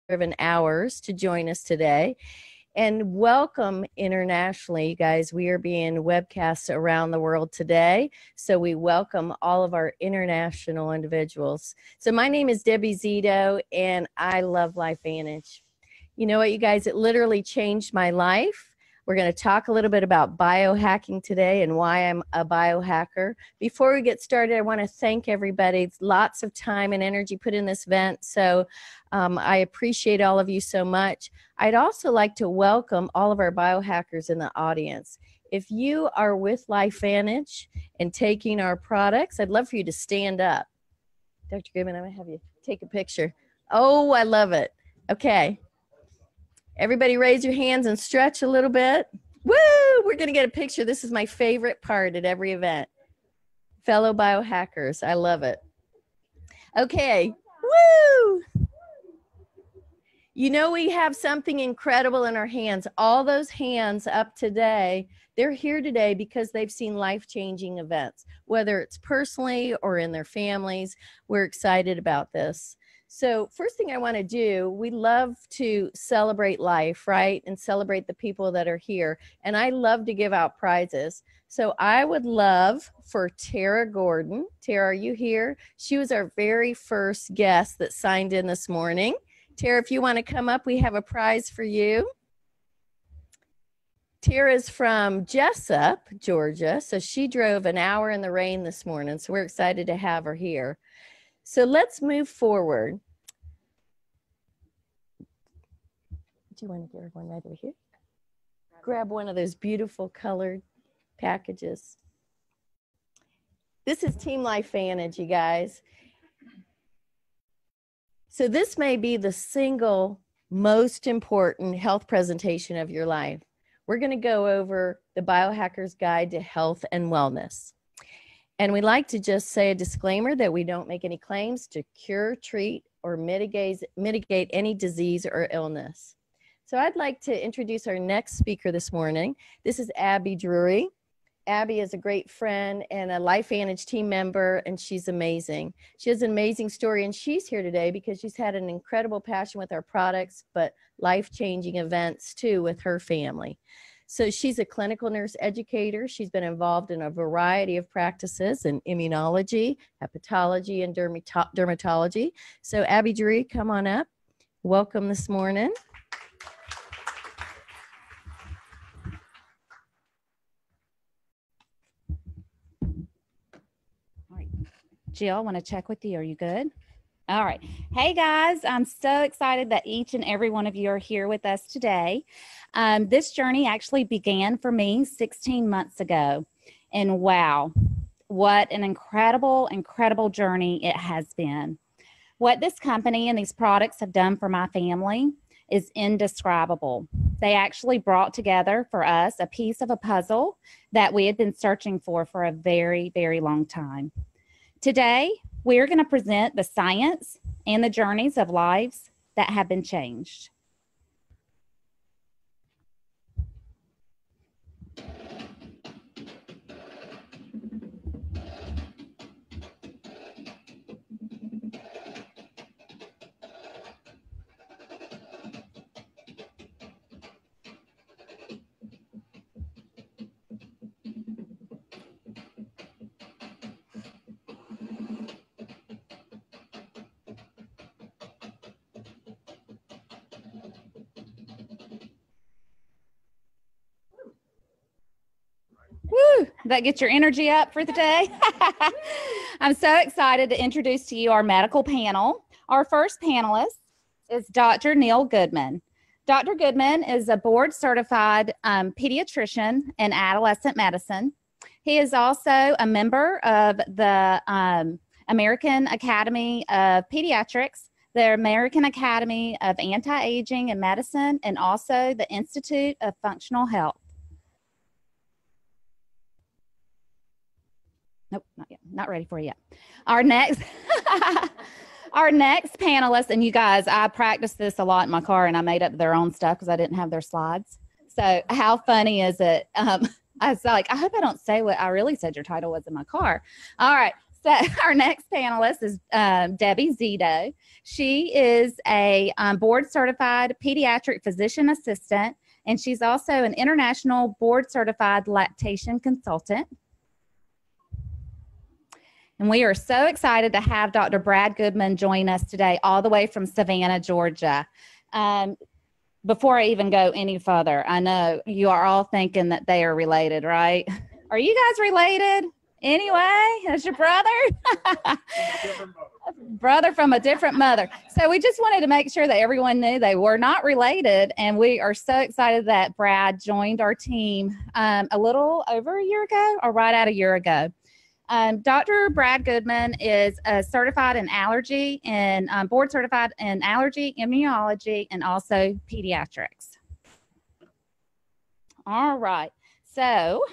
driven hours to join us today. And welcome internationally, you guys. We are being webcast around the world today. So we welcome all of our international individuals. So my name is Debbie Zito, and I love LifeVantage. You know what, you guys? It literally changed my life. We're going to talk a little bit about biohacking today and why I'm a biohacker. Before we get started, I want to thank everybody. It's lots of time and energy put in this event, so I appreciate all of you so much. I'd also like to welcome all of our biohackers in the audience. If you are with LifeVantage and taking our products, I'd love for you to stand up. Dr. Goodman, I'm going to have you take a picture. Oh, I love it. Okay. Everybody raise your hands and stretch a little bit. Woo! We're going to get a picture. This is my favorite part at every event. Fellow biohackers, I love it. Okay. Woo! You know, we have something incredible in our hands. All those hands up today, they're here today because they've seen life-changing events, whether it's personally or in their families. We're excited about this. So first thing I want to do, we love to celebrate life, right? And celebrate the people that are here. And I love to give out prizes. So I would love for Tara Gordon. Tara, are you here? She was our very first guest that signed in this morning. Tara, if you want to come up, we have a prize for you. Tara's from Jessup, Georgia. So she drove an hour in the rain this morning. So we're excited to have her here. So let's move forward. Do you want to get everyone right over here? Grab one of those beautiful colored packages. This is Team LifeVantage, you guys. So this may be the single most important health presentation of your life. We're going to go over the Biohacker's Guide to Health and Wellness. And we like to just say a disclaimer that we don't make any claims to cure, treat, or mitigate any disease or illness. So I'd like to introduce our next speaker this morning. This is Abby Drury. Abby is a great friend and a LifeVantage team member, and she's amazing. She has an amazing story, and she's here today because she's had an incredible passion with our products, but life-changing events too with her family. So she's a clinical nurse educator. She's been involved in a variety of practices in immunology, hepatology, and dermatology. So Abby Drury, come on up. Welcome this morning. All right, Jill, I want to check with you. Are you good? All right. Hey, guys, I'm so excited that each and every one of you are here with us today. This journey actually began for me 16 months ago. And wow, what an incredible, incredible journey it has been. What this company and these products have done for my family is indescribable. They actually brought together for us a piece of a puzzle that we had been searching for a very, very long time. Today, we're going to present the science and the journeys of lives that have been changed. Woo! That gets your energy up for the day. I'm so excited to introduce to you our medical panel. Our first panelist is Dr. Neil Goodman. Dr. Goodman is a board-certified pediatrician in adolescent medicine. He is also a member of the American Academy of Pediatrics, the American Academy of Anti-Aging and Medicine, and also the Institute of Functional Health. Nope, not yet. Not ready for you yet. Our next, our next panelist, and you guys, I practiced this a lot in my car, and I made up their own stuff because I didn't have their slides. So how funny is it? I was like, I hope I don't say what I really said your title was in my car. All right. So our next panelist is Debbie Zito. She is a board certified pediatric physician assistant, and she's also an international board certified lactation consultant. And we are so excited to have Dr. Brad Goodman join us today, all the way from Savannah, Georgia. Before I even go any further, I know you are all thinking that they are related, right? Are you guys related? Anyway, that's your brother? Brother from a different mother. So we just wanted to make sure that everyone knew they were not related. And we are so excited that Brad joined our team a little over a year ago, or right at a year ago. Dr. Brad Goodman is certified in allergy and board certified in allergy, immunology, and also pediatrics. All right. So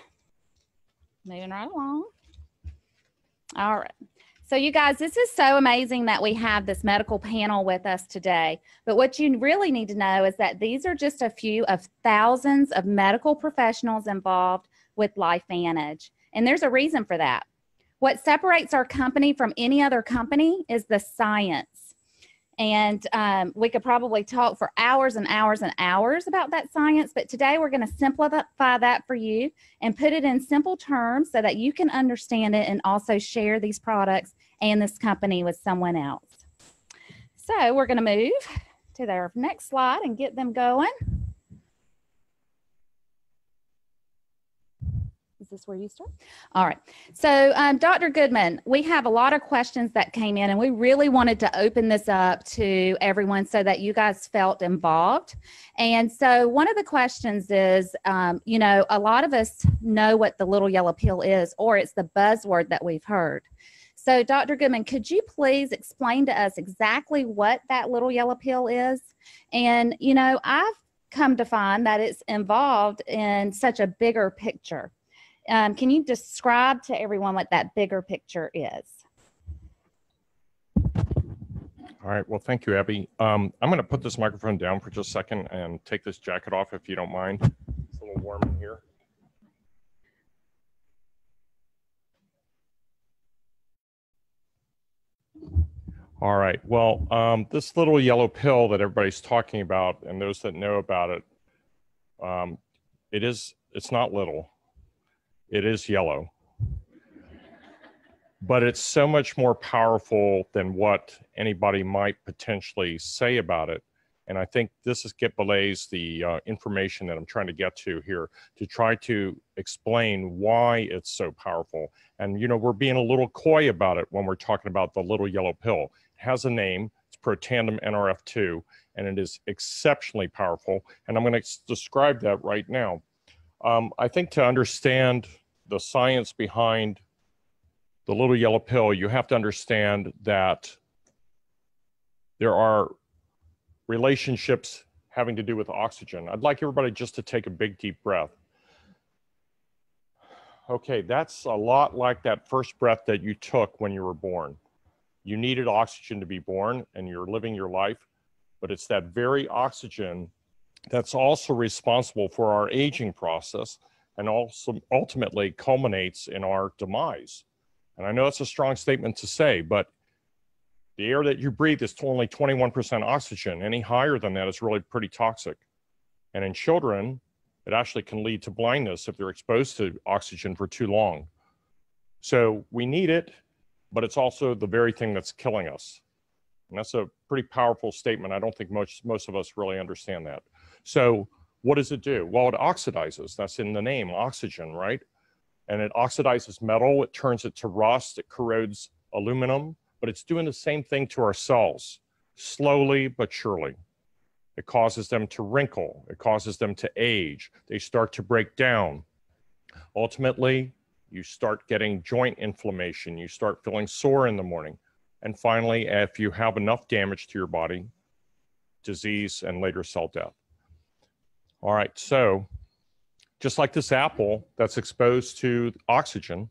moving right along. All right. So you guys, this is so amazing that we have this medical panel with us today. But what you really need to know is that these are just a few of thousands of medical professionals involved with LifeVantage. And there's a reason for that. What separates our company from any other company is the science. And we could probably talk for hours and hours and hours about that science, but today we're going to simplify that for you and put it in simple terms so that you can understand it and also share these products and this company with someone else. So we're going to move to their next slide and get them going. Is this where you start? All right. So Dr. Goodman, we have a lot of questions that came in, and we really wanted to open this up to everyone so that you guys felt involved. And so one of the questions is, you know, a lot of us know what the little yellow pill is, or it's the buzzword that we've heard. So Dr. Goodman, could you please explain to us exactly what that little yellow pill is? And, you know, I've come to find that it's involved in such a bigger picture. Can you describe to everyone what that bigger picture is? All right. Well, thank you, Abby. I'm going to put this microphone down for just a second and take this jacket off if you don't mind. It's a little warm in here. All right. Well, this little yellow pill that everybody's talking about, and those that know about it, it's not little. It is yellow, but it's so much more powerful than what anybody might potentially say about it. And I think this belays the information that I'm trying to get to here to try to explain why it's so powerful. And, you know, we're being a little coy about it when we're talking about the little yellow pill. It has a name, it's Protandim Nrf2, and it is exceptionally powerful. And I'm going to describe that right now. I think to understand the science behind the little yellow pill, you have to understand that there are relationships having to do with oxygen. I'd like everybody just to take a big, deep breath. Okay, that's a lot like that first breath that you took when you were born. You needed oxygen to be born and you're living your life, but it's that very oxygen that's also responsible for our aging process and also ultimately culminates in our demise. And I know it's a strong statement to say, but the air that you breathe is only 21% oxygen. Any higher than that is really pretty toxic. And in children, it actually can lead to blindness if they're exposed to oxygen for too long. So we need it, but it's also the very thing that's killing us. And that's a pretty powerful statement. I don't think most of us really understand that. So what does it do? Well, it oxidizes. That's in the name, oxygen, right? And it oxidizes metal. It turns it to rust. It corrodes aluminum. But it's doing the same thing to our cells, slowly but surely. It causes them to wrinkle. It causes them to age. They start to break down. Ultimately, you start getting joint inflammation. You start feeling sore in the morning. And finally, if you have enough damage to your body, disease and later cell death. All right, so just like this apple that's exposed to oxygen,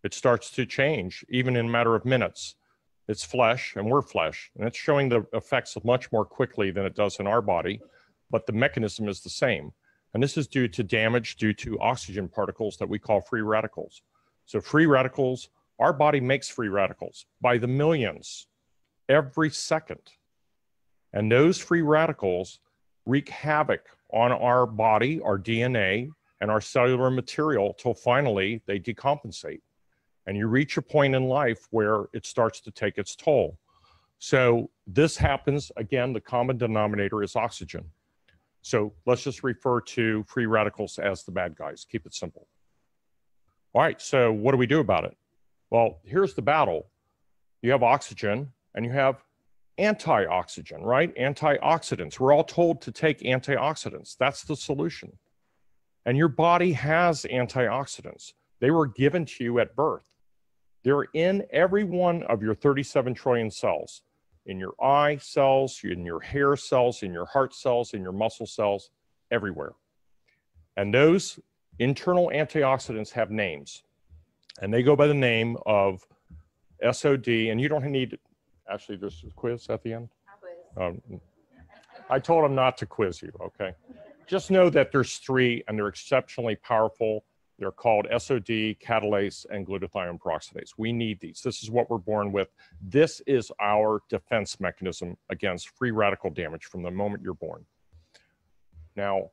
it starts to change even in a matter of minutes. It's flesh and we're flesh, and it's showing the effects much more quickly than it does in our body, but the mechanism is the same. And this is due to damage due to oxygen particles that we call free radicals. So free radicals Our body makes free radicals by the millions every second. And those free radicals wreak havoc on our body, our DNA, and our cellular material till finally they decompensate. And you reach a point in life where it starts to take its toll. So this happens, again, the common denominator is oxygen. So let's just refer to free radicals as the bad guys. Keep it simple. All right, so what do we do about it? Well, here's the battle. You have oxygen and you have antioxygen, right? Antioxidants. We're all told to take antioxidants. That's the solution. And your body has antioxidants. They were given to you at birth. They're in every one of your 37 trillion cells, in your eye cells, in your hair cells, in your heart cells, in your muscle cells, everywhere. And those internal antioxidants have names. And they go by the name of SOD, and you don't need, actually, there's a quiz at the end. I told them not to quiz you, okay? Just know that there's 3, and they're exceptionally powerful. They're called SOD, catalase, and glutathione peroxidase. We need these. This is what we're born with. This is our defense mechanism against free radical damage from the moment you're born. Now,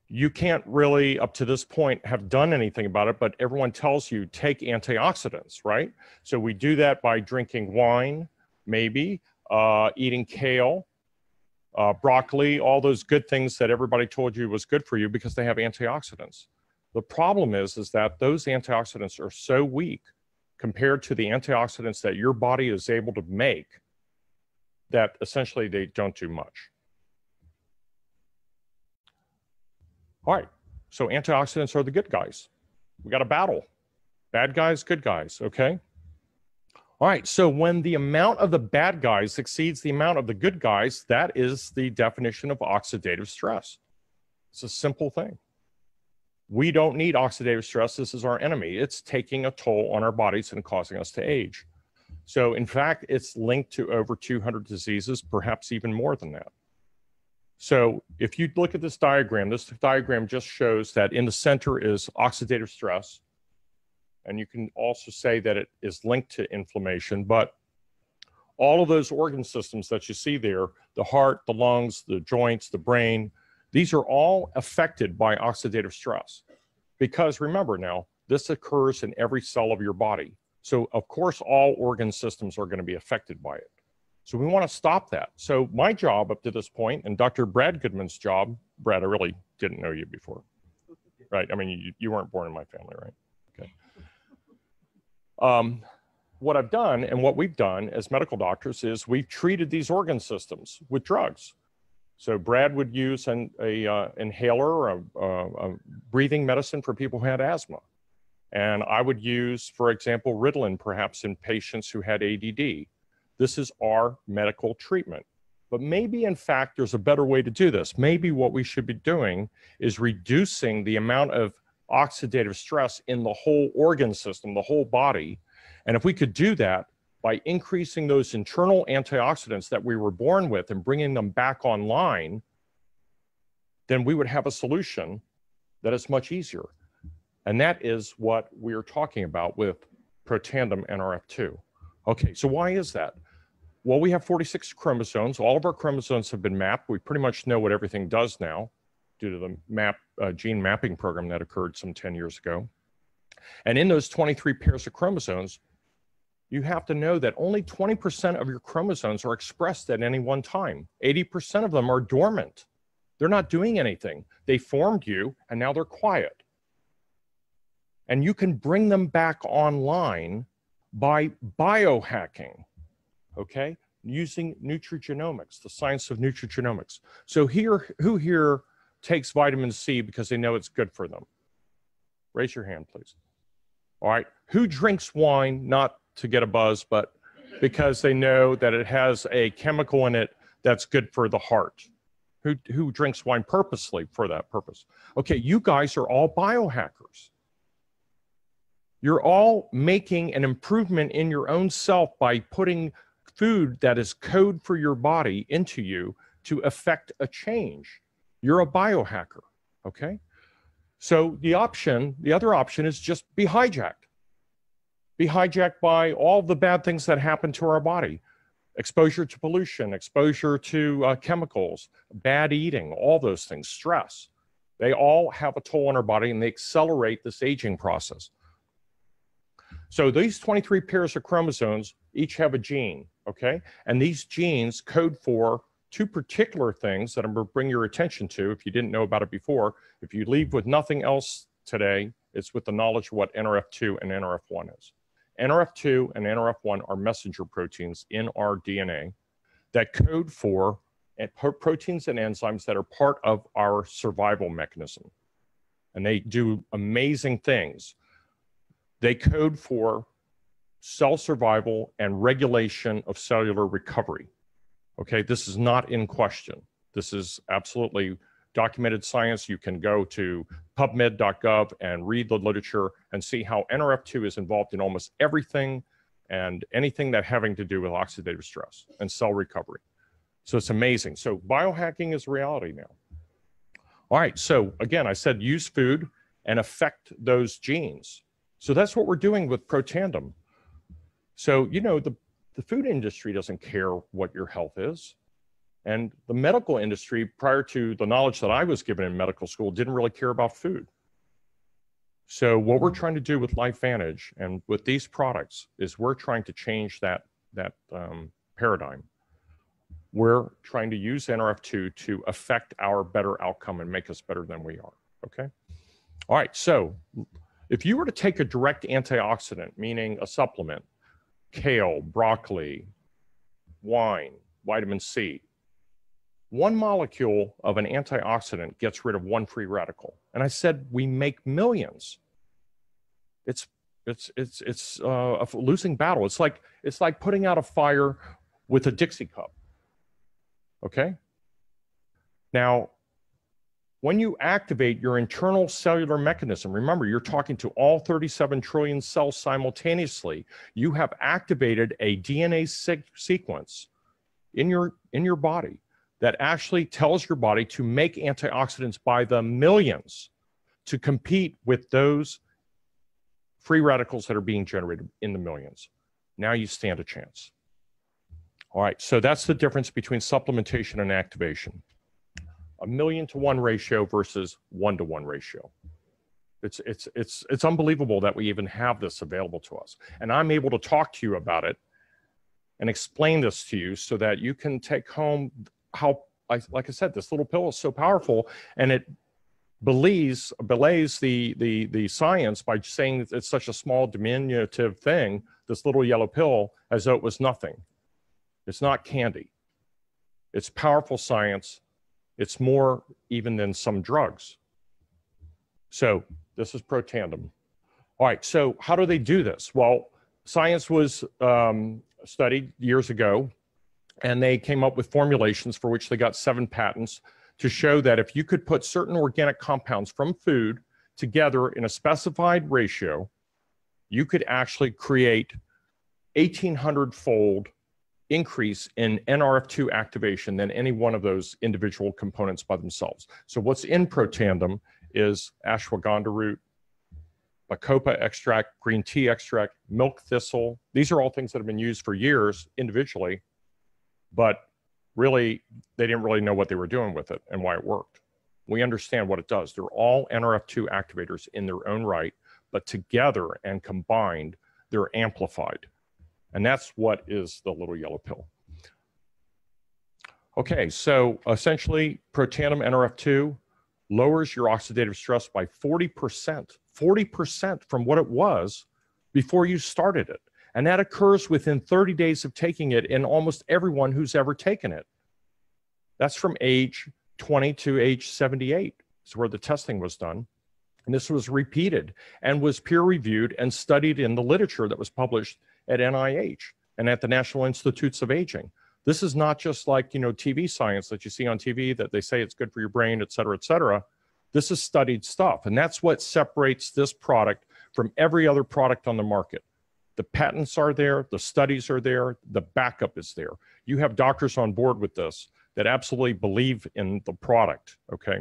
you can't really, up to this point, have done anything about it, but everyone tells you take antioxidants, right? So we do that by drinking wine, maybe, eating kale, broccoli, all those good things that everybody told you was good for you because they have antioxidants. The problem is that those antioxidants are so weak compared to the antioxidants that your body is able to make that essentially they don't do much. All right, so antioxidants are the good guys. We got a battle. Bad guys, good guys, okay? All right, so when the amount of the bad guys exceeds the amount of the good guys, that is the definition of oxidative stress. It's a simple thing. We don't need oxidative stress. This is our enemy. It's taking a toll on our bodies and causing us to age. So in fact, it's linked to over 200 diseases, perhaps even more than that. So if you look at this diagram just shows that in the center is oxidative stress. And you can also say that it is linked to inflammation, but all of those organ systems that you see there, the heart, the lungs, the joints, the brain, these are all affected by oxidative stress. Because remember now, this occurs in every cell of your body. So of course, all organ systems are going to be affected by it. So we want to stop that. So my job up to this point, and Dr. Brad Goodman's job, Brad, I really didn't know you before, right? I mean, you weren't born in my family, right? Okay. What I've done and what we've done as medical doctors is we've treated these organ systems with drugs. So Brad would use an inhaler, a breathing medicine for people who had asthma. And I would use, for example, Ritalin perhaps in patients who had ADD. This is our medical treatment. But maybe, in fact, there's a better way to do this. Maybe what we should be doing is reducing the amount of oxidative stress in the whole organ system, the whole body. And if we could do that by increasing those internal antioxidants that we were born with and bringing them back online, then we would have a solution that is much easier. And that is what we're talking about with Protandim Nrf2. Okay, so why is that? Well, we have 46 chromosomes. All of our chromosomes have been mapped. We pretty much know what everything does now due to the gene mapping program that occurred some 10 years ago. And in those 23 pairs of chromosomes, you have to know that only 20% of your chromosomes are expressed at any one time. 80% of them are dormant. They're not doing anything. They formed you, and now they're quiet. And you can bring them back online by biohacking, okay? Using nutrigenomics, the science of nutrigenomics. So who here takes vitamin C because they know it's good for them? Raise your hand, please. All right, who drinks wine, not to get a buzz, but because they know that it has a chemical in it that's good for the heart? Who drinks wine purposely for that purpose? Okay, you guys are all biohackers. You're all making an improvement in your own self by putting food that is code for your body into you to affect a change. You're a biohacker, okay? So the other option is just be hijacked. be hijacked by all the bad things that happen to our body. Exposure to pollution, exposure to chemicals, bad eating, all those things, stress. They all have a toll on our body and they accelerate this aging process. So these 23 pairs of chromosomes each have a gene, okay? And these genes code for two particular things that I'm going to bring your attention to if you didn't know about it before. If you leave with nothing else today, it's with the knowledge of what NRF2 and NRF1 is. NRF2 and NRF1 are messenger proteins in our DNA that code for proteins and enzymes that are part of our survival mechanism. And they do amazing things. They code for cell survival and regulation of cellular recovery. Okay, this is not in question. This is absolutely documented science. You can go to pubmed.gov and read the literature and see how NRF2 is involved in almost everything and anything that having to do with oxidative stress and cell recovery. So it's amazing. So biohacking is reality now. All right, so again, I said use food and affect those genes. So that's what we're doing with Protandim. So, you know, the food industry doesn't care what your health is. And the medical industry, prior to the knowledge that I was given in medical school, didn't really care about food. So what we're trying to do with LifeVantage and with these products is we're trying to change that paradigm. We're trying to use NRF2 to affect our better outcome and make us better than we are, okay? All right, so if you were to take a direct antioxidant, meaning a supplement, kale, broccoli, wine, vitamin C, one molecule of an antioxidant gets rid of one free radical. And I said, we make millions. It's a losing battle. It's like putting out a fire with a Dixie cup. Okay? Now, when you activate your internal cellular mechanism, remember, you're talking to all 37 trillion cells simultaneously. You have activated a DNA sequence in your body that actually tells your body to make antioxidants by the millions to compete with those free radicals that are being generated in the millions. Now you stand a chance. All right, so that's the difference between supplementation and activation. 1,000,000-to-1 ratio versus 1-to-1 ratio. It's unbelievable that we even have this available to us. And I'm able to talk to you about it and explain this to you so that you can take home how, like I said, this little pill is so powerful, and it belays the science by saying it's such a small diminutive thing, this little yellow pill, as though it was nothing. It's not candy. It's powerful science. It's more even than some drugs. So this is Protandim. All right, so how do they do this? Well, science was studied years ago, and they came up with formulations for which they got 7 patents to show that if you could put certain organic compounds from food together in a specified ratio, you could actually create 1,800-fold increase in NRF2 activation than any one of those individual components by themselves. So what's in Protandim is ashwagandha root, bacopa extract, green tea extract, milk thistle. These are all things that have been used for years individually, but really, they didn't really know what they were doing with it and why it worked. We understand what it does. They're all NRF2 activators in their own right, but together and combined, they're amplified. And that's what is the little yellow pill. Okay, so essentially, Protandim NRF2 lowers your oxidative stress by 40% from what it was before you started it. And that occurs within 30 days of taking it in almost everyone who's ever taken it. That's from age 20 to age 78 is where the testing was done. And this was repeated and was peer-reviewed and studied in the literature that was published at NIH and at the National Institutes of Aging. This is not just like, you know, TV science that you see on TV that they say it's good for your brain, et cetera, et cetera. This is studied stuff. And that's what separates this product from every other product on the market. The patents are there, the studies are there, the backup is there. You have doctors on board with this that absolutely believe in the product, okay?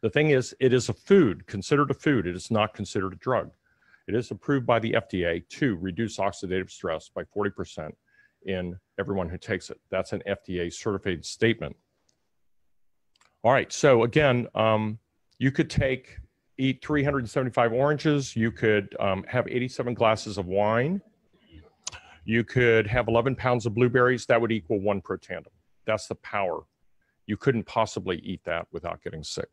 The thing is, it is a food, considered a food. It is not considered a drug. It is approved by the FDA to reduce oxidative stress by 40% in everyone who takes it. That's an FDA certified statement. All right, so again, you could eat 375 oranges. You could have 87 glasses of wine. You could have 11 pounds of blueberries. That would equal 1 Protandim. That's the power. You couldn't possibly eat that without getting sick.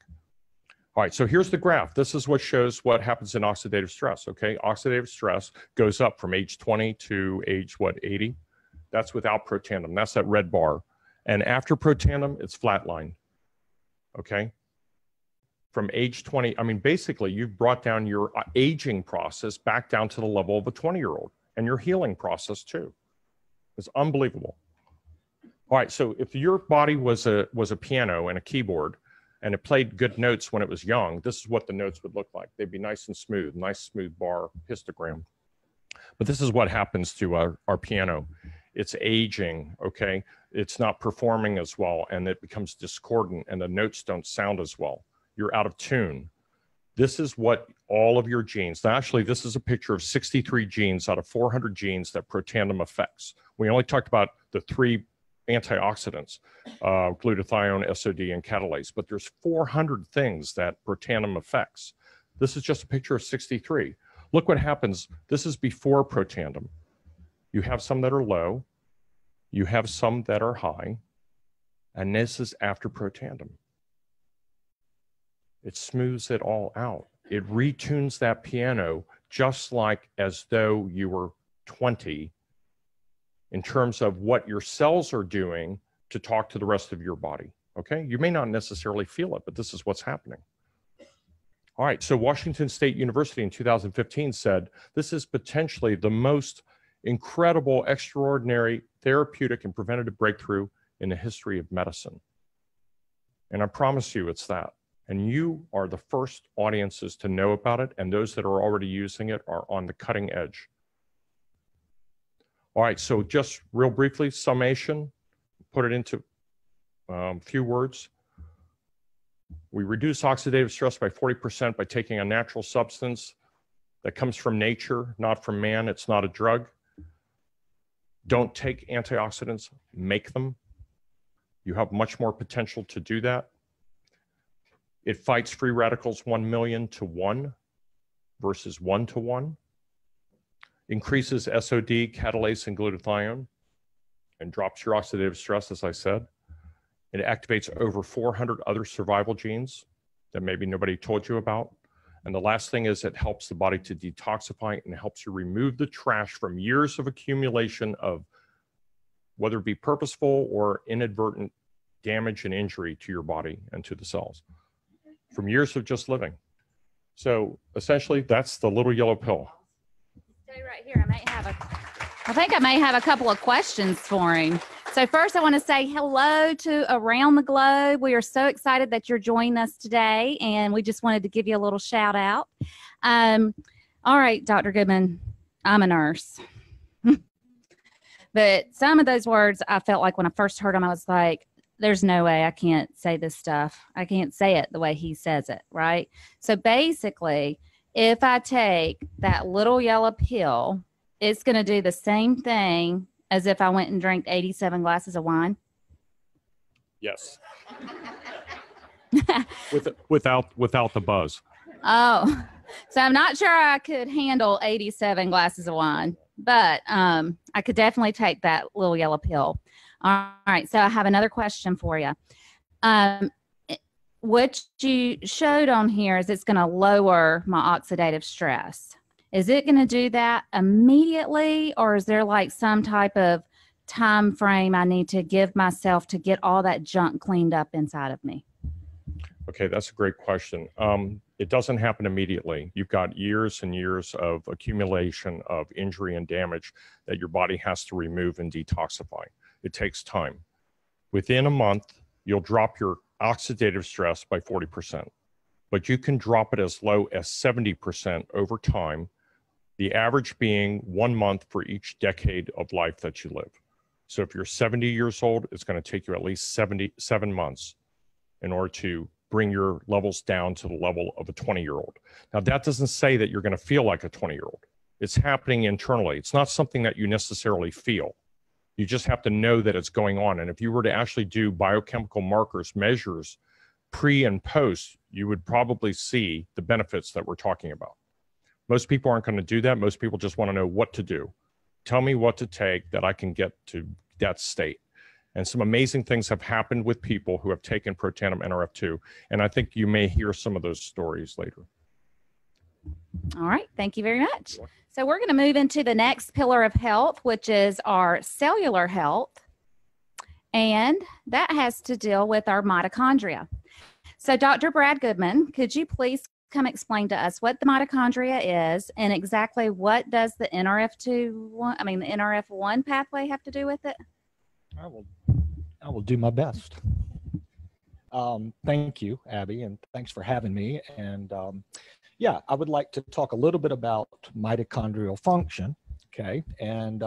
All right, so here's the graph. This is what shows what happens in oxidative stress, okay? Oxidative stress goes up from age 20 to age, 80? That's without Protandim. That's that red bar. And after Protandim, it's flatline, okay? From age 20, I mean, basically, you've brought down your aging process back down to the level of a 20-year-old, and your healing process too. It's unbelievable. All right, so if your body was a piano and a keyboard, and it played good notes when it was young, this is what the notes would look like. They'd be nice and smooth, nice smooth bar histogram. But this is what happens to our piano. It's aging, okay? It's not performing as well, and it becomes discordant, and the notes don't sound as well. You're out of tune. This is what all of your genes, now actually this is a picture of 63 genes out of 400 genes that Protandim affects. We only talked about the 3 antioxidants, glutathione, SOD, and catalase, but there's 400 things that Protandim affects. This is just a picture of 63. Look what happens. This is before Protandim. You have some that are low, you have some that are high, and this is after Protandim. It smooths it all out. It retunes that piano just like as though you were 20 in terms of what your cells are doing to talk to the rest of your body, okay? You may not necessarily feel it, but this is what's happening. All right, so Washington State University in 2015 said, this is potentially the most incredible, extraordinary therapeutic and preventative breakthrough in the history of medicine. And I promise you it's that. And you are the first audiences to know about it, and those that are already using it are on the cutting edge. All right, so just real briefly, summation, put it into a few words. We reduce oxidative stress by 40% by taking a natural substance that comes from nature, not from man. It's not a drug. Don't take antioxidants, make them. You have much more potential to do that. It fights free radicals 1 million to 1 versus 1 to 1. Increases SOD, catalase, and glutathione, and drops your oxidative stress, as I said. It activates over 400 other survival genes that maybe nobody told you about. And the last thing is it helps the body to detoxify and helps you remove the trash from years of accumulation of whether it be purposeful or inadvertent damage and injury to your body and to the cells from years of just living. So essentially, that's the little yellow pill. Stay right here. I think I may have a couple of questions for him. So first, I want to say hello to Around the Globe. We are so excited that you're joining us today, and we just wanted to give you a little shout out. All right, Dr. Goodman, I'm a nurse. But some of those words, I felt like when I first heard them, I was like, there's no way I can't say this stuff. I can't say it the way he says it, right? So basically, if I take that little yellow pill, it's going to do the same thing as if I went and drank 87 glasses of wine? Yes. without the buzz. Oh, so I'm not sure I could handle 87 glasses of wine, but I could definitely take that little yellow pill. All right, so I have another question for you. What you showed on here is it's going to lower my oxidative stress. Is it going to do that immediately, or is there like some type of time frame I need to give myself to get all that junk cleaned up inside of me? Okay, that's a great question. It doesn't happen immediately. You've got years and years of accumulation of injury and damage that your body has to remove and detoxify. It takes time. Within a month, you'll drop your oxidative stress by 40%, but you can drop it as low as 70% over time, the average being 1 month for each decade of life that you live. So if you're 70 years old, it's going to take you at least 77 months in order to bring your levels down to the level of a 20-year-old. Now, that doesn't say that you're going to feel like a 20-year-old. It's happening internally. It's not something that you necessarily feel. You just have to know that it's going on. And if you were to actually do biochemical markers, measures, pre and post, you would probably see the benefits that we're talking about. Most people aren't going to do that. Most people just want to know what to do. Tell me what to take that I can get to that state. And some amazing things have happened with people who have taken Protandim Nrf2. And I think you may hear some of those stories later. All right. Thank you very much. So we're going to move into the next pillar of health, which is our cellular health. And that has to deal with our mitochondria. So Dr. Brad Goodman, could you please come explain to us what the mitochondria is and exactly what does the NRF1 pathway have to do with it? I will do my best. Thank you, Abby, and thanks for having me. And yeah, I would like to talk a little bit about mitochondrial function, okay? And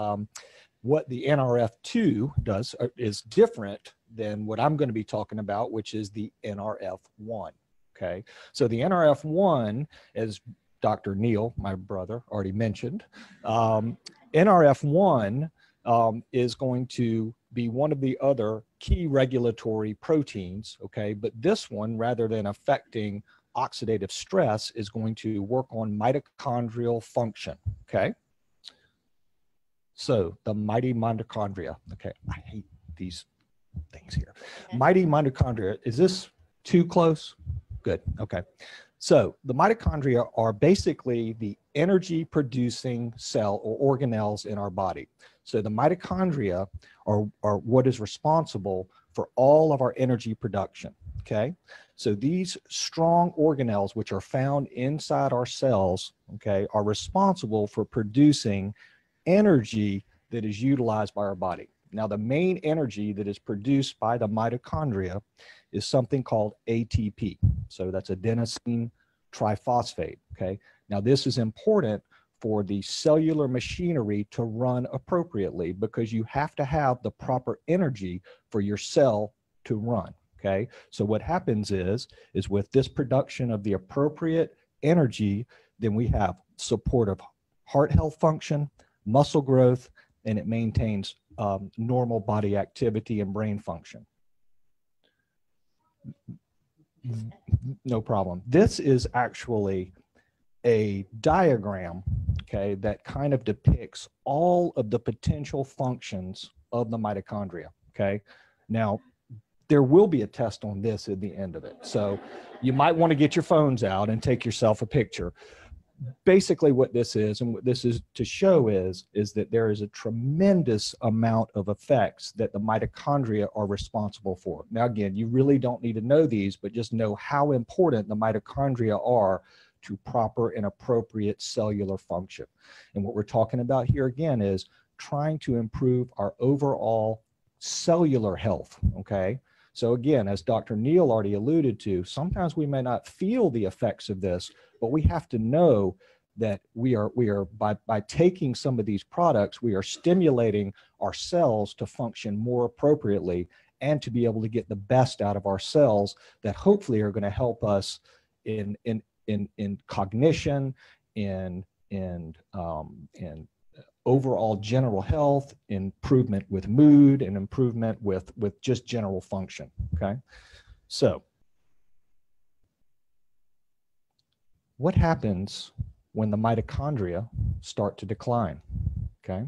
what the NRF2 does is different than what I'm going to be talking about, which is the NRF1, okay? So the NRF1, as Dr. Neil, my brother, already mentioned, NRF1 is going to be one of the other key regulatory proteins, okay? But this one, rather than affecting oxidative stress, is going to work on mitochondrial function, okay? So the mighty mitochondria, okay, I hate these things here. Mighty mitochondria, is this too close? Good, okay. So the mitochondria are basically the energy producing cell or organelles in our body. So the mitochondria are what is responsible for all of our energy production, okay? So these strong organelles, which are found inside our cells, okay, are responsible for producing energy that is utilized by our body. Now, the main energy that is produced by the mitochondria is something called ATP. So that's adenosine triphosphate, okay? Now, this is important for the cellular machinery to run appropriately because you have to have the proper energy for your cell to run, okay? So what happens is with this production of the appropriate energy, then we have support of heart health function, muscle growth, and it maintains normal body activity and brain function. No problem. This is actually a diagram, okay, that kind of depicts all of the potential functions of the mitochondria, okay? Now, there will be a test on this at the end of it. So you might want to get your phones out and take yourself a picture. Basically what this is, and what this is to show is that there is a tremendous amount of effects that the mitochondria are responsible for. Now, again, you really don't need to know these, but just know how important the mitochondria are to proper and appropriate cellular function. And what we're talking about here again is trying to improve our overall cellular health, okay? So again, as Dr. Neil already alluded to, sometimes we may not feel the effects of this, but we have to know that we are by taking some of these products, we are stimulating our cells to function more appropriately and to be able to get the best out of our cells that hopefully are going to help us in cognition, in overall general health, improvement with mood, and improvement with just general function, okay? So what happens when the mitochondria start to decline, okay?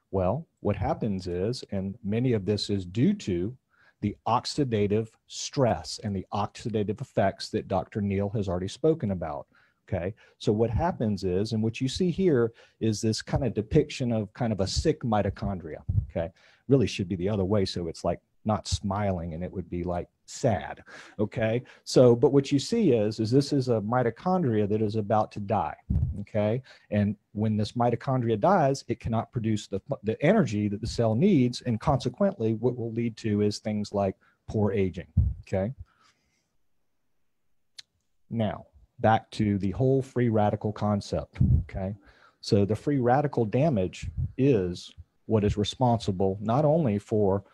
Well, what happens is, and many of this is due to the oxidative stress and the oxidative effects that Dr. Neil has already spoken about. Okay, so what happens is, and what you see here is this kind of depiction of kind of a sick mitochondria. Okay, really should be the other way, so it's like not smiling and it would be like sad. Okay, so but what you see is this is a mitochondria that is about to die. Okay, and when this mitochondria dies, it cannot produce the energy that the cell needs, and consequently, what will lead to is things like poor aging. Okay, now back to the whole free radical concept, okay? So the free radical damage is what is responsible not only for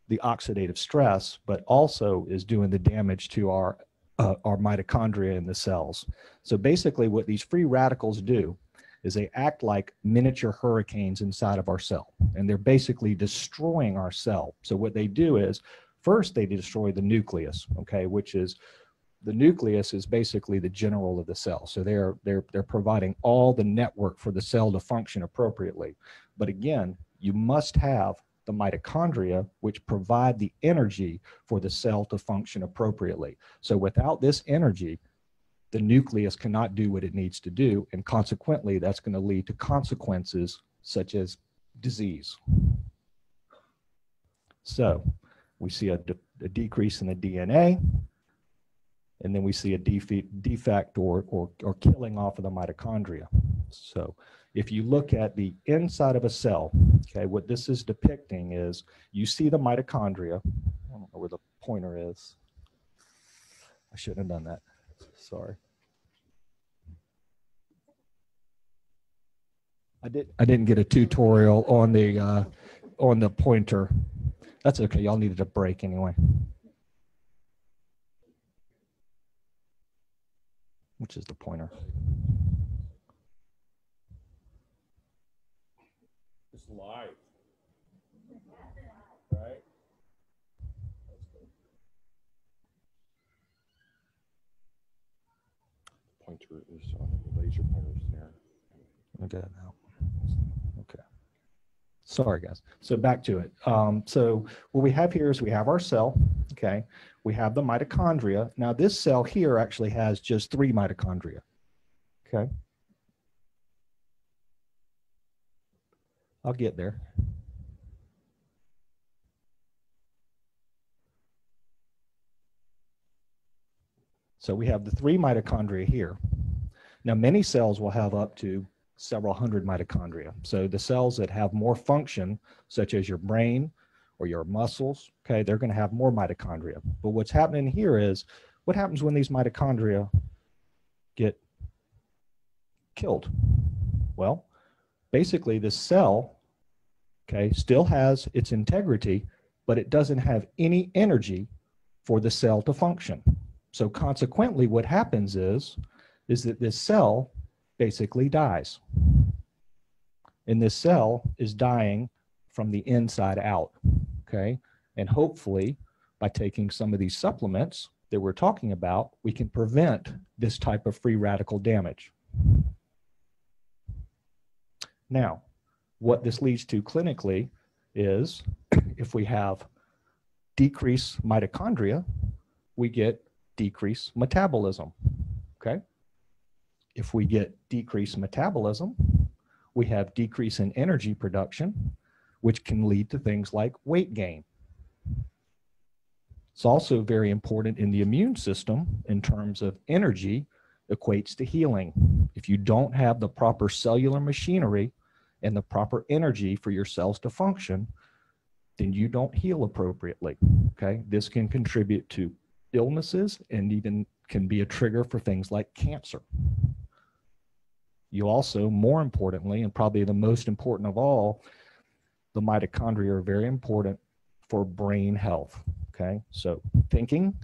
the oxidative stress, but also is doing the damage to our mitochondria in the cells. So basically what these free radicals do is they act like miniature hurricanes inside of our cell, and they're basically destroying our cell. So what they do is, first they destroy the nucleus, okay, which is, the nucleus is basically the general of the cell. So they're providing all the network for the cell to function appropriately. But again, you must have the mitochondria, which provide the energy for the cell to function appropriately. So without this energy, the nucleus cannot do what it needs to do, and consequently, that's going to lead to consequences such as disease. So we see a decrease in the DNA, and then we see a defect or killing off of the mitochondria. So if you look at the inside of a cell, okay, what this is depicting is you see the mitochondria. I don't know where the pointer is. I shouldn't have done that. Sorry. I didn't get a tutorial on the pointer. That's okay. Y'all needed a break anyway. Which is the pointer? It's live. Right? Pointer is on the laser pointers there. I got it now. Okay. Sorry, guys. So back to it. So what we have here is we have our cell. Okay. We have the mitochondria. Now this cell here actually has just 3 mitochondria. Okay. I'll get there. So we have the 3 mitochondria here. Now many cells will have up to several hundred mitochondria. So the cells that have more function, such as your brain or your muscles, okay, they're going to have more mitochondria. But what's happening here is, what happens when these mitochondria get killed? Well, basically the cell, okay, still has its integrity, but it doesn't have any energy for the cell to function. So consequently, what happens is that this cell basically dies. And this cell is dying from the inside out, okay? And hopefully, by taking some of these supplements that we're talking about, we can prevent this type of free radical damage. Now, what this leads to clinically is, if we have decreased mitochondria, we get decreased metabolism, okay? If we get decreased metabolism, we have decrease in energy production, which can lead to things like weight gain. It's also very important in the immune system in terms of energy equates to healing. If you don't have the proper cellular machinery and the proper energy for your cells to function, then you don't heal appropriately, okay? This can contribute to illnesses and even can be a trigger for things like cancer. You also, more importantly, and probably the most important of all, the mitochondria are very important for brain health, okay? So thinking,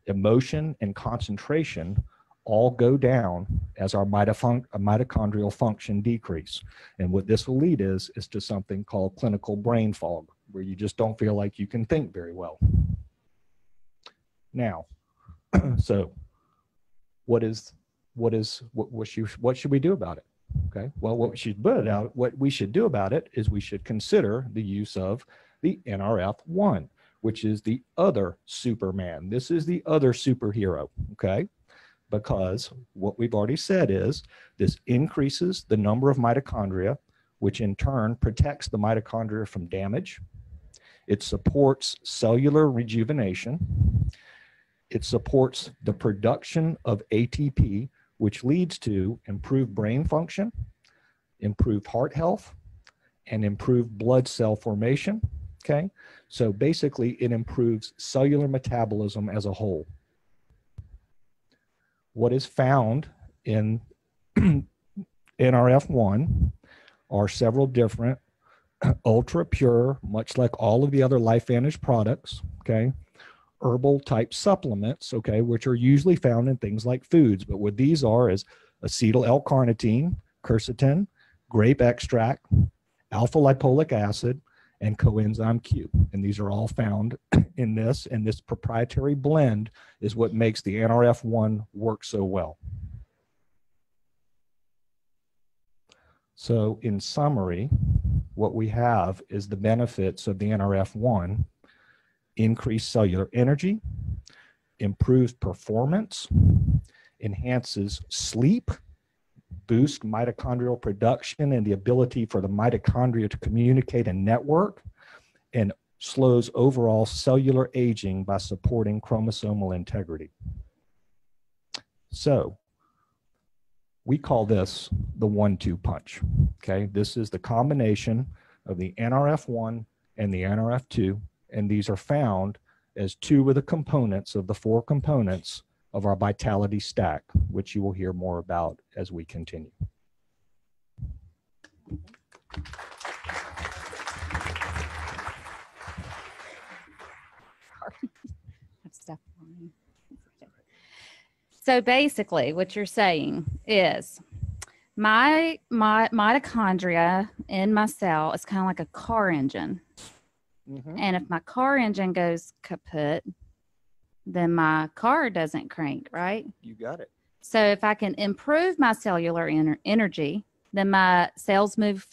emotion, and concentration all go down as our mitochondrial function decrease. And what this will lead is to something called clinical brain fog, where you just don't feel like you can think very well. Now, so what should we do about it? Okay, well, what we should do about it is we should consider the use of the NRF1, which is the other Superman. This is the other superhero, okay? Because what we've already said is this increases the number of mitochondria, which in turn protects the mitochondria from damage. It supports cellular rejuvenation. It supports the production of ATP, which leads to improved brain function, improved heart health, and improved blood cell formation, okay? So basically, it improves cellular metabolism as a whole. What is found in NRF1 are several different ultra pure, much like all of the other LifeVantage products, okay, herbal type supplements, okay, which are usually found in things like foods. But what these are is acetyl L-carnitine, quercetin, grape extract, alpha lipolic acid, and coenzyme Q. And these are all found in this, and this proprietary blend is what makes the NRF1 work so well. So in summary, what we have is the benefits of the NRF1: increased cellular energy, improves performance, enhances sleep, boosts mitochondrial production and the ability for the mitochondria to communicate and network, and slows overall cellular aging by supporting chromosomal integrity. So we call this the 1-2 punch. Okay, this is the combination of the NRF1 and the NRF2, and these are found as 2 of the components of the 4 components of our Vitality Stack, which you will hear more about as we continue. So basically what you're saying is my mitochondria in my cell is kind of like a car engine. And if my car engine goes kaput, then my car doesn't crank, right? You got it. So if I can improve my cellular energy, then my cells move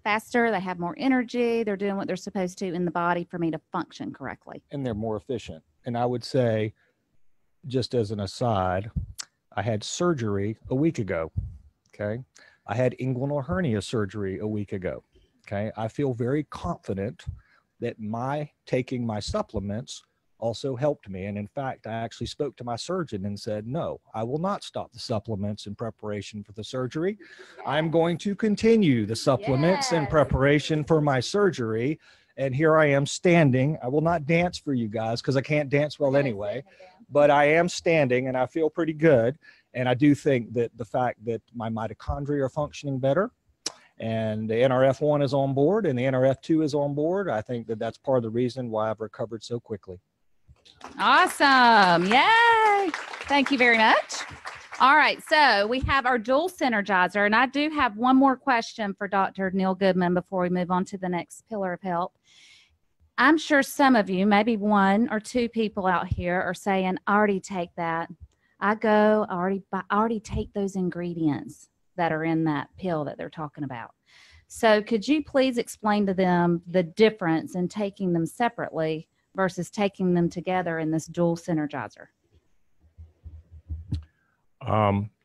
faster, they have more energy, they're doing what they're supposed to in the body for me to function correctly. And they're more efficient. And I would say, just as an aside, I had surgery a week ago, okay? I had inguinal hernia surgery a week ago, okay? I feel very confident that taking my supplements also helped me. And in fact, I actually spoke to my surgeon and said, no, I will not stop the supplements in preparation for the surgery. I'm going to continue the supplements in preparation for my surgery. And here I am standing. I will not dance for you guys because I can't dance well anyway, but I am standing and I feel pretty good. And I do think that the fact that my mitochondria are functioning better and the NRF1 is on board and the NRF2 is on board, I think that that's part of the reason why I've recovered so quickly. Awesome. Yay. Thank you very much. All right. So we have our dual synergizer, and I do have one more question for Dr. Neil Goodman before we move on to the next pillar of health. I'm sure some of you, maybe 1 or 2 people out here are saying, I already take that. I already take those ingredients that are in that pill that they're talking about. So could you please explain to them the difference in taking them separately versus taking them together in this dual synergizer?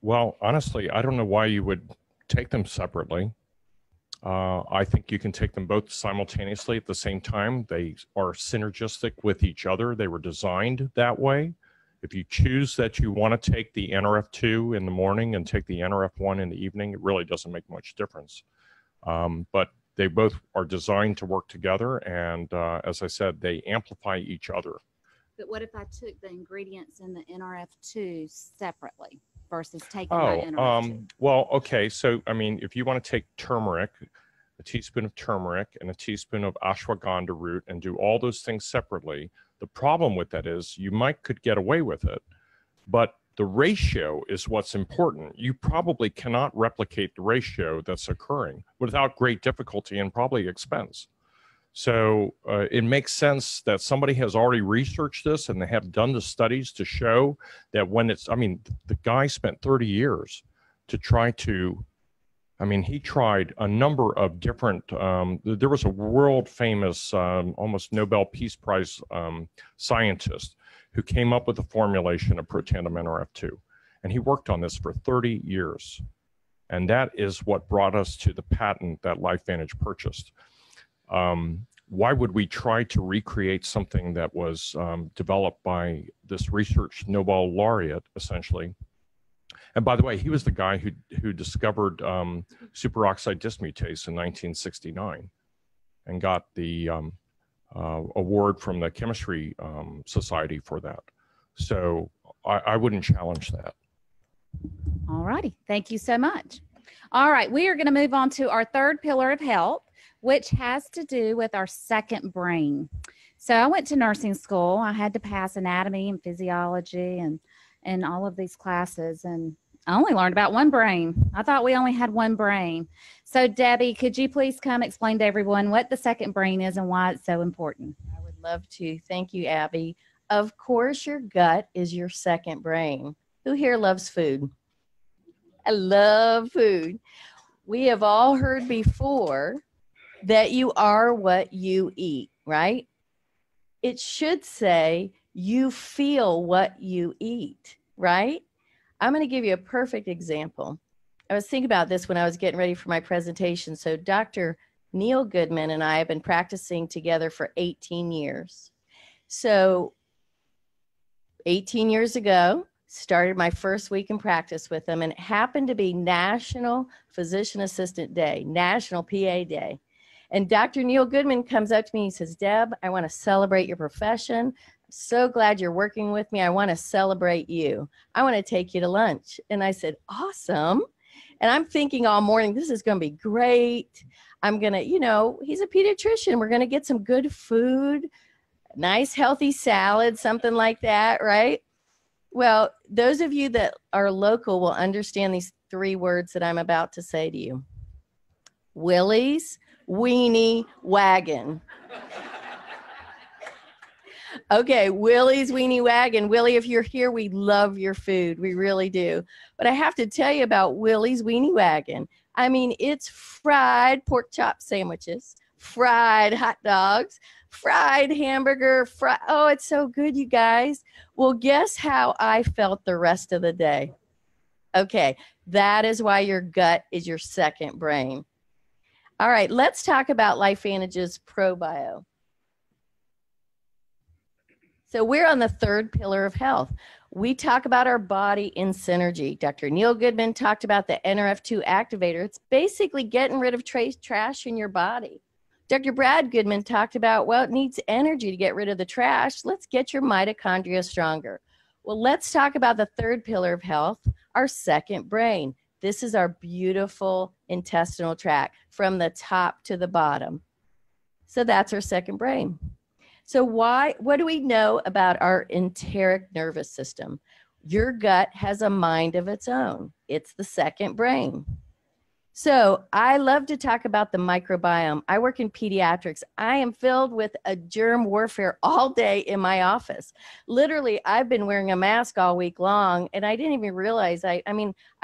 Well, honestly, I don't know why you would take them separately. I think you can take them both simultaneously at the same time. They are synergistic with each other. They were designed that way. If you choose that you want to take the NRF2 in the morning and take the NRF1 in the evening, it really doesn't make much difference. But they both are designed to work together. And as I said, they amplify each other. But what if I took the ingredients in the NRF2 separately versus taking my NRF2? Well, okay. So, I mean, if you want to take turmeric, a teaspoon of turmeric and a teaspoon of ashwagandha root and do all those things separately, the problem with that is you could get away with it, but the ratio is what's important. You probably cannot replicate the ratio that's occurring without great difficulty and probably expense. So it makes sense that somebody has already researched this and they have done the studies to show that when it's, I mean, the guy spent 30 years to try to, I mean, he tried a number of different, there was a world famous, almost Nobel Peace Prize scientist who came up with a formulation of Protandim NRF2. And he worked on this for 30 years. And that is what brought us to the patent that LifeVantage purchased. Why would we try to recreate something that was developed by this research Nobel laureate, essentially? And by the way, he was the guy who discovered superoxide dismutase in 1969 and got the award from the Chemistry Society for that. So I wouldn't challenge that. All righty. Thank you so much. All right. We are going to move on to our third pillar of health, which has to do with our second brain. So I went to nursing school. I had to pass anatomy and physiology and all of these classes. And I only learned about one brain. I thought we only had one brain. So Debbie, could you please come explain to everyone what the second brain is and why it's so important? I would love to. Thank you, Abby. Of course, your gut is your second brain. Who here loves food? I love food. We have all heard before that you are what you eat, right? It should say you feel what you eat, right? I'm going to give you a perfect example. I was thinking about this when I was getting ready for my presentation. So Dr. Neil Goodman and I have been practicing together for 18 years. So 18 years ago, started my first week in practice with him, and it happened to be National Physician Assistant Day, National PA Day. And Dr. Neil Goodman comes up to me and he says, Deb, I want to celebrate your profession. I'm so glad you're working with me. I want to celebrate you. I want to take you to lunch. And I said, awesome. And I'm thinking all morning, this is going to be great. I'm going to, he's a pediatrician. We're going to get some good food, nice healthy salad, something like that, right? Well, those of you that are local will understand these three words that I'm about to say to you. Willie's Weenie Wagon. Okay, Willie's Weenie Wagon. Willie, if you're here, we love your food. We really do. But I have to tell you about Willie's Weenie Wagon. I mean, it's fried pork chop sandwiches, fried hot dogs, fried hamburger, oh, it's so good, you guys. Well, guess how I felt the rest of the day? Okay, that is why your gut is your second brain. All right, let's talk about LifeVantage's ProBio. So we're on the third pillar of health. We talk about our body in synergy. Dr. Neil Goodman talked about the NRF2 activator. It's basically getting rid of trash in your body. Dr. Brad Goodman talked about, well, it needs energy to get rid of the trash. Let's get your mitochondria stronger. Well, let's talk about the third pillar of health, our second brain. This is our beautiful intestinal tract from the top to the bottom. So that's our second brain. So what do we know about our enteric nervous system? Your gut has a mind of its own. It's the second brain. So I love to talk about the microbiome. I work in pediatrics. I am filled with a germ warfare all day in my office. Literally, I've been wearing a mask all week long, and I didn't even realize, I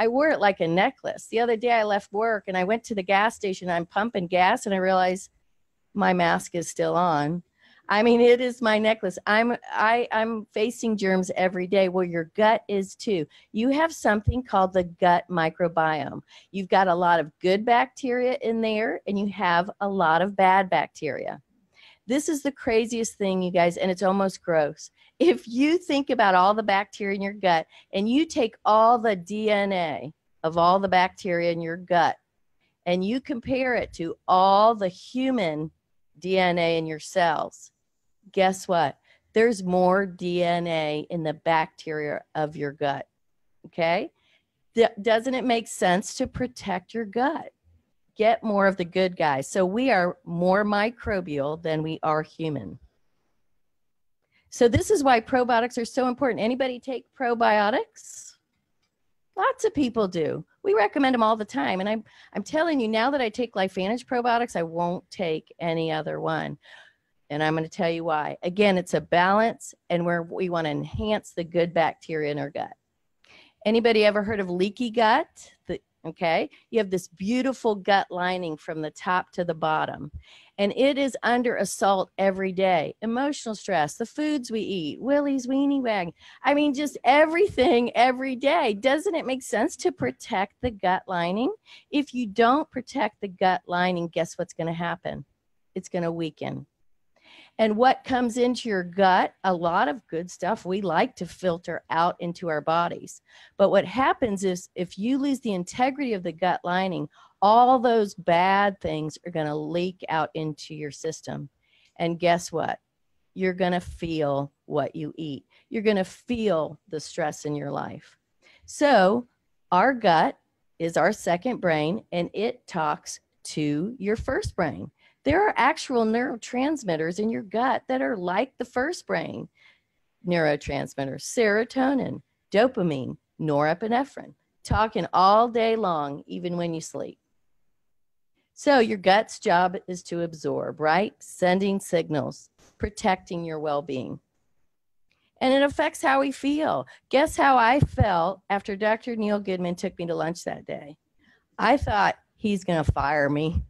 wore it like a necklace. The other day I left work and I went to the gas station. I'm pumping gas and I realized my mask is still on. I mean, it is my necklace. I'm facing germs every day. Well, your gut is too. You have something called the gut microbiome. You've got a lot of good bacteria in there, and you have a lot of bad bacteria. This is the craziest thing, you guys, and it's almost gross. If you think about all the bacteria in your gut, and you take all the DNA of all the bacteria in your gut, and you compare it to all the human DNA in your cells, guess what? There's more DNA in the bacteria of your gut, okay? Doesn't it make sense to protect your gut? Get more of the good guys. So we are more microbial than we are human. So this is why probiotics are so important. Anybody take probiotics? Lots of people do. We recommend them all the time. And I'm telling you, now that I take LifeVantage probiotics, I won't take any other one. And I'm going to tell you why. Again, it's a balance, and we want to enhance the good bacteria in our gut. Anybody ever heard of leaky gut? Okay, you have this beautiful gut lining from the top to the bottom, and it is under assault every day. Emotional stress, the foods we eat, Willie's Weenie Wagon. I mean, just everything every day. Doesn't it make sense to protect the gut lining? If you don't protect the gut lining, guess what's going to happen? It's going to weaken. And what comes into your gut, a lot of good stuff we like to filter out into our bodies. But what happens is if you lose the integrity of the gut lining, all those bad things are going to leak out into your system. And guess what? You're going to feel what you eat. You're going to feel the stress in your life. So our gut is our second brain, and it talks to your first brain. There are actual neurotransmitters in your gut that are like the first brain neurotransmitters: serotonin, dopamine, norepinephrine, talking all day long, even when you sleep. So your gut's job is to absorb, right? Sending signals, protecting your well-being. And it affects how we feel. Guess how I felt after Dr. Neil Goodman took me to lunch that day? I thought, he's going to fire me.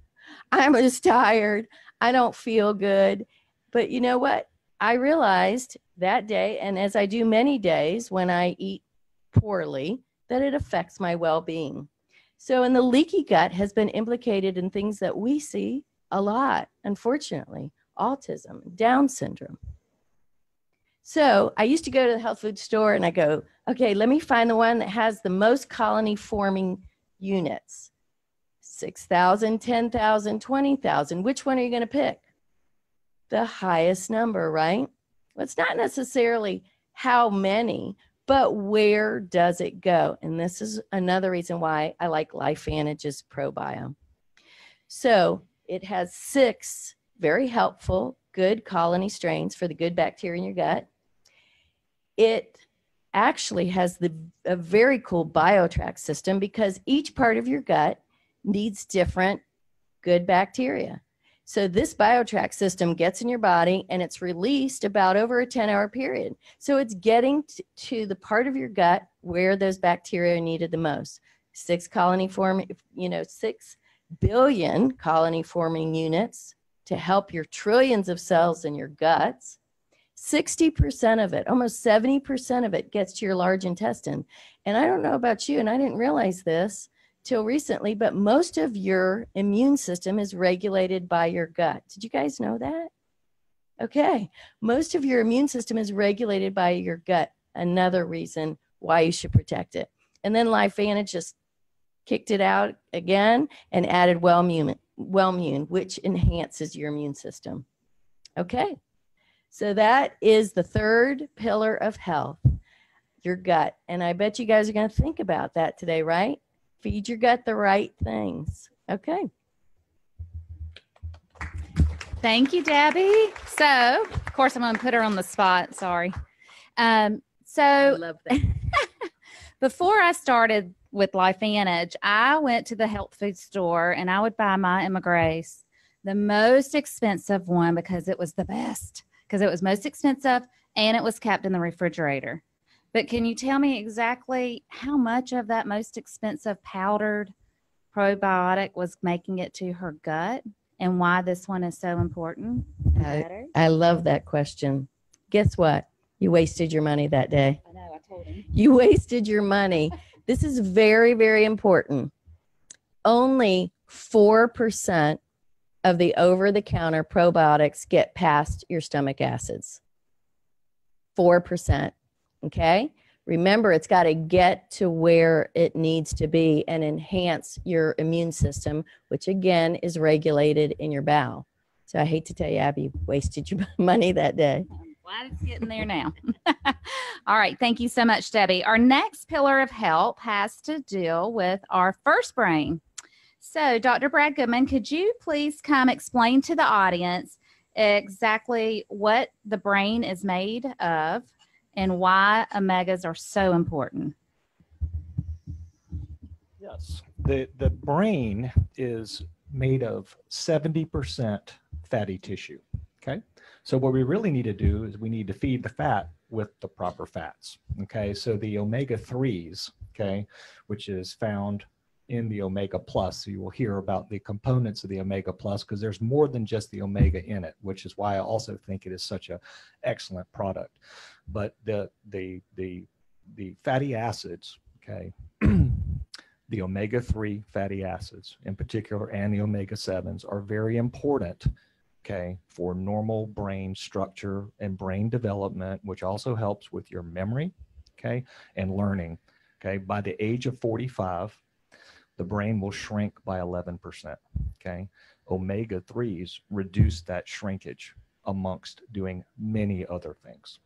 I'm just tired. I don't feel good. But you know what? I realized that day, and as I do many days when I eat poorly, that it affects my well-being. So, and the leaky gut has been implicated in things that we see a lot, unfortunately: autism, Down syndrome. So I used to go to the health food store and I go, okay, let me find the one that has the most colony forming units. 6,000, 10,000, 20,000. Which one are you going to pick? The highest number, right? Well, it's not necessarily how many, but where does it go? And this is another reason why I like LifeVantage's ProBiome. So it has 6 very helpful, good colony strains for the good bacteria in your gut. It actually has a very cool BioTrack system because each part of your gut needs different good bacteria. So this BioTrack system gets in your body and it's released about over a 10-hour period. So it's getting to the part of your gut where those bacteria are needed the most. 6 billion colony forming units to help your trillions of cells in your guts. 60% of it, almost 70% of it, gets to your large intestine. And I don't know about you, and I didn't realize this till recently, but most of your immune system is regulated by your gut. Did you guys know that? Okay. Most of your immune system is regulated by your gut. Another reason why you should protect it. And then LifeVantage just kicked it out again and added Wellmune, which enhances your immune system. Okay. So that is the third pillar of health, your gut. And I bet you guys are going to think about that today, right? Feed your gut the right things. Okay. Thank you, Debbie. So, of course, I'm going to put her on the spot. Sorry. I love that. Before I started with LifeVantage, I went to the health food store and I would buy my Emma Grace, the most expensive one, because it was the best, because it was most expensive and it was kept in the refrigerator. But can you tell me exactly how much of that most expensive powdered probiotic was making it to her gut and why this one is so important and better? I love that question. Guess what? You wasted your money that day. I know, I told him. You wasted your money. This is very, very important. Only 4% of the over-the-counter probiotics get past your stomach acids. 4%. Okay? Remember, it's got to get to where it needs to be and enhance your immune system, which again is regulated in your bowel. So I hate to tell you, Abby, you wasted your money that day. I'm glad it's getting there now. All right. Thank you so much, Debbie. Our next pillar of health has to deal with our first brain. So, Dr. Brad Goodman, could you please come explain to the audience exactly what the brain is made of and why omegas are so important? Yes, the brain is made of 70% fatty tissue. Okay, so what we really need to do is we need to feed the fat with the proper fats. Okay, so the omega-3s, okay, which is found in the omega plus. So you will hear about the components of the omega plus because there's more than just the omega in it, which is why I also think it is such an excellent product. But the fatty acids, okay, the omega-3 fatty acids in particular and the omega-7s are very important, okay, for normal brain structure and brain development, which also helps with your memory, okay, and learning. Okay, by the age of 45, the brain will shrink by 11%. Okay, omega-3s reduce that shrinkage amongst doing many other things.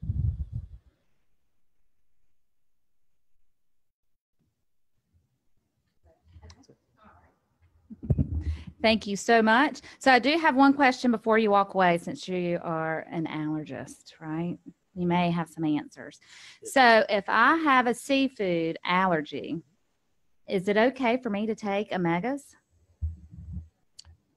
Thank you so much. So I do have one question before you walk away, since you are an allergist, right? You may have some answers. So if I have a seafood allergy, is it okay for me to take omegas?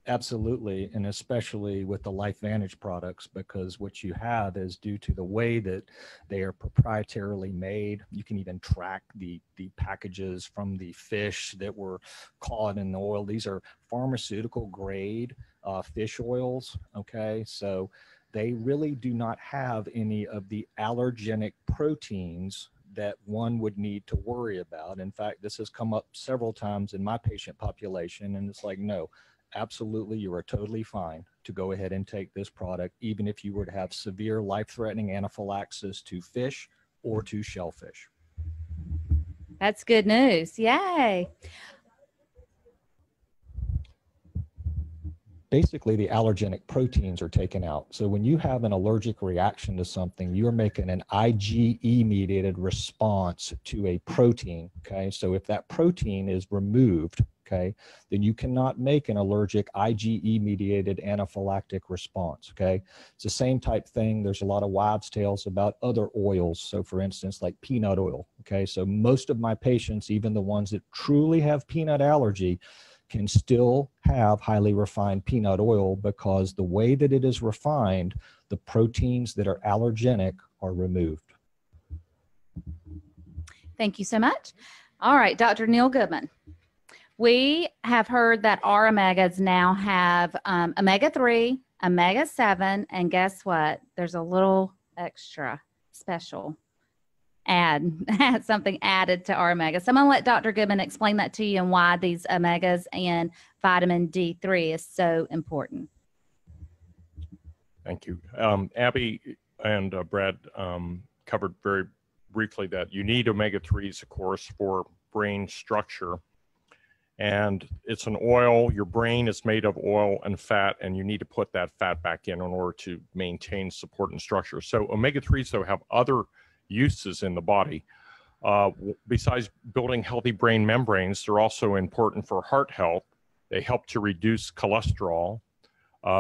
Absolutely, and especially with the LifeVantage products, because what you have is, due to the way that they are proprietarily made, you can even track the packages from the fish that were caught in the oil. These are pharmaceutical grade fish oils, okay? So they really do not have any of the allergenic proteins that one would need to worry about. In fact, this has come up several times in my patient population, and it's like, no, absolutely, you are totally fine to go ahead and take this product, even if you were to have severe life-threatening anaphylaxis to fish or to shellfish. That's good news. Yay. Basically, the allergenic proteins are taken out. So when you have an allergic reaction to something, you're making an IgE-mediated response to a protein, okay? So if that protein is removed, okay, then you cannot make an allergic IgE-mediated anaphylactic response, okay? It's the same type thing. There's a lot of wives' tales about other oils. So for instance, like peanut oil, okay? So most of my patients, even the ones that truly have peanut allergy, can still have highly refined peanut oil, because the way that it is refined, the proteins that are allergenic are removed. Thank you so much. All right, Dr. Neil Goodman. We have heard that our omegas now have omega-3, omega-7, and guess what? There's a little extra special something added to our omega. So I'm going to let Dr. Goodman explain that to you and why these omegas and vitamin D3 is so important. Thank you. Abby and Brad covered very briefly that you need omega-3s, of course, for brain structure. And it's an oil. Your brain is made of oil and fat, and you need to put that fat back in order to maintain support and structure. So omega-3s, though, have other uses in the body. Besides building healthy brain membranes, they're also important for heart health. They help to reduce cholesterol.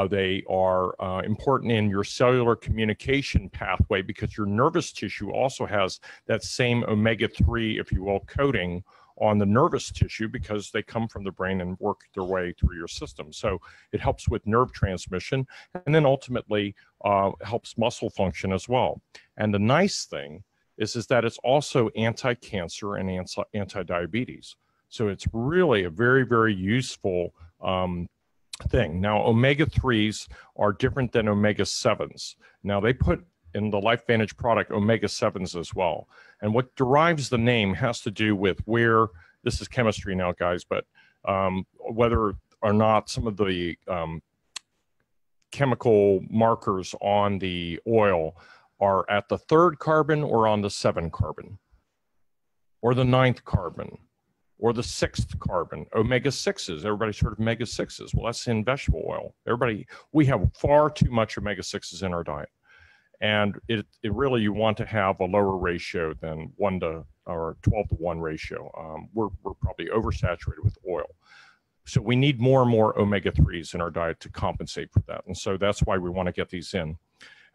They are important in your cellular communication pathway, because your nervous tissue also has that same omega-3, if you will, coating on the nervous tissue, because they come from the brain and work their way through your system. So it helps with nerve transmission, and then ultimately helps muscle function as well. And the nice thing is that it's also anti-cancer and anti-diabetes. So it's really a very, very useful thing. Now, omega-3s are different than omega-7s. Now, they put in the LifeVantage product omega-7s as well. And what derives the name has to do with where, this is chemistry now, guys, but whether or not some of the chemical markers on the oil are at the 3rd carbon or on the 7th carbon, or the 9th carbon, or the 6th carbon. Omega-6s, everybody's heard of omega-6s. Well, that's in vegetable oil. We have far too much omega-6s in our diet. And it really, you want to have a lower ratio than 12 to 1 ratio. We're probably oversaturated with oil. So we need more and more omega-3s in our diet to compensate for that. And so that's why we want to get these in.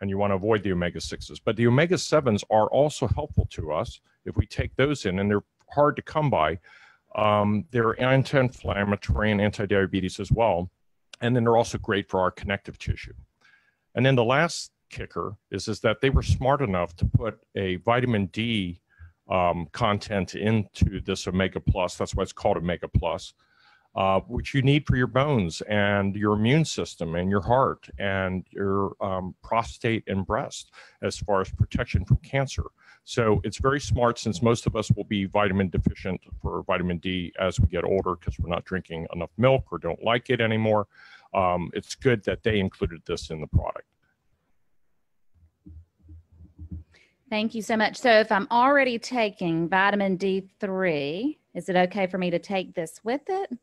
And you want to avoid the omega-6s. But the omega-7s are also helpful to us if we take those in, and they're hard to come by. They're anti-inflammatory and anti-diabetes as well. And then they're also great for our connective tissue. And then the last kicker is that they were smart enough to put a vitamin D content into this Omega Plus. That's why it's called Omega Plus, which you need for your bones and your immune system and your heart and your prostate and breast, as far as protection from cancer. So it's very smart, since most of us will be vitamin deficient for vitamin D as we get older, because we're not drinking enough milk or don't like it anymore. It's good that they included this in the product. Thank you so much. So if I'm already taking vitamin D3, is it okay for me to take this with it?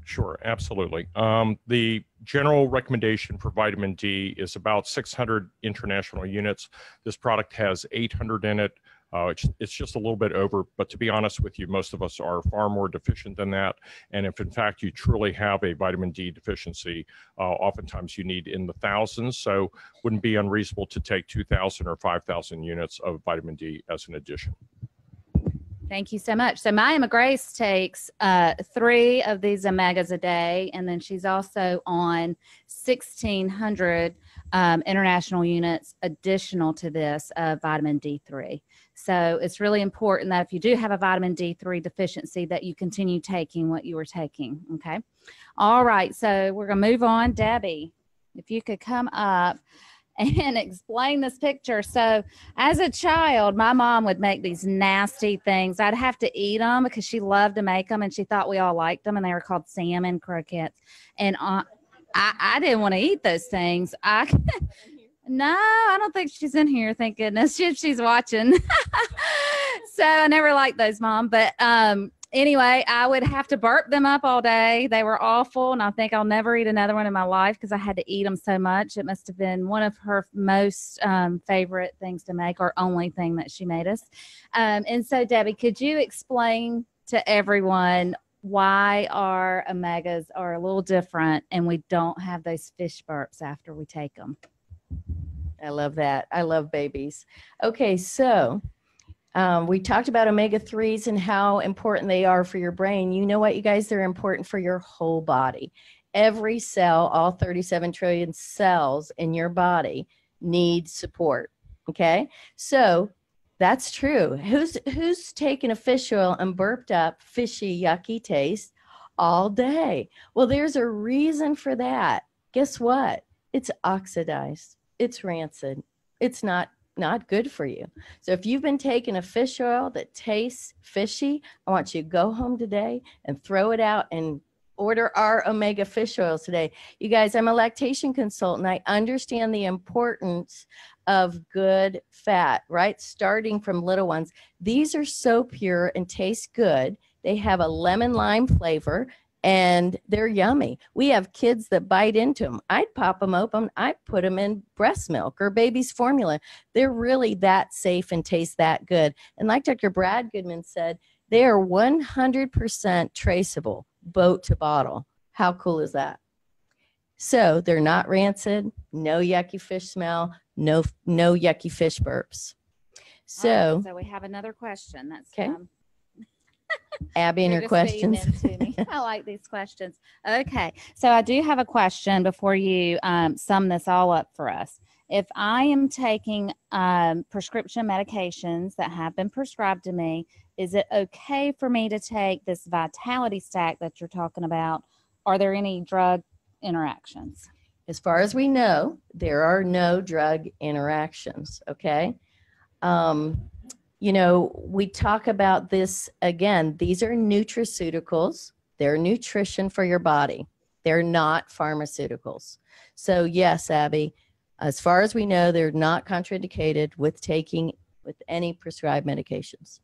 Sure, absolutely. The general recommendation for vitamin D is about 600 international units. This product has 800 in it. It's just a little bit over, but to be honest with you, most of us are far more deficient than that. And if in fact you truly have a vitamin D deficiency, oftentimes you need in the thousands. So wouldn't be unreasonable to take 2,000 or 5,000 units of vitamin D as an addition. Thank you so much. So my Emma Grace takes 3 of these omegas a day, and then she's also on 1,600 international units additional to this of vitamin D3. So it's really important that if you do have a vitamin D3 deficiency, that you continue taking what you were taking. Okay. All right. So we're going to move on. Debbie, if you could come up and explain this picture. So as a child, my mom would make these nasty things. I'd have to eat them because she loved to make them, and she thought we all liked them, and they were called salmon croquettes. And I didn't want to eat those things. No, I don't think she's in here. Thank goodness she's watching. So I never liked those, Mom. But anyway, I would have to burp them up all day. They were awful, and I think I'll never eat another one in my life because I had to eat them so much. It must have been one of her most favorite things to make, or only thing that she made us. And so, Debbie, could you explain to everyone why our omegas are a little different and we don't have those fish burps after we take them? I love that. I love babies. Okay, so we talked about omega-3s and how important they are for your brain. You know what, you guys? They're important for your whole body. Every cell, all 37 trillion cells in your body need support, okay? So that's true. Who's taken a fish oil and burped up fishy, yucky taste all day? Well, there's a reason for that. Guess what? It's oxidized. It's rancid. It's not good for you. So if you've been taking a fish oil that tastes fishy, I want you to go home today and throw it out and order our omega fish oils today. You guys, I'm a lactation consultant. I understand the importance of good fat, right? Starting from little ones. These are so pure and taste good. They have a lemon lime flavor, and they're yummy. We have kids that bite into them. I'd pop them open. I'd put them in breast milk or baby's formula. They're really that safe and taste that good. And like Dr. Brad Goodman said, they are 100% traceable, boat to bottle. How cool is that? So they're not rancid, no yucky fish smell, no yucky fish burps. So, right, so we have another question. That's okay. Abby and her questions. I like these questions. Okay, so I do have a question before you sum this all up for us. If I am taking prescription medications that have been prescribed to me, is it okay for me to take this Vitality Stack that you're talking about? Are there any drug interactions? As far as we know, there are no drug interactions, okay? You know, we talk about this again. These are nutraceuticals. They're nutrition for your body. They're not pharmaceuticals. So yes, Abby, as far as we know, they're not contraindicated with taking with any prescribed medications.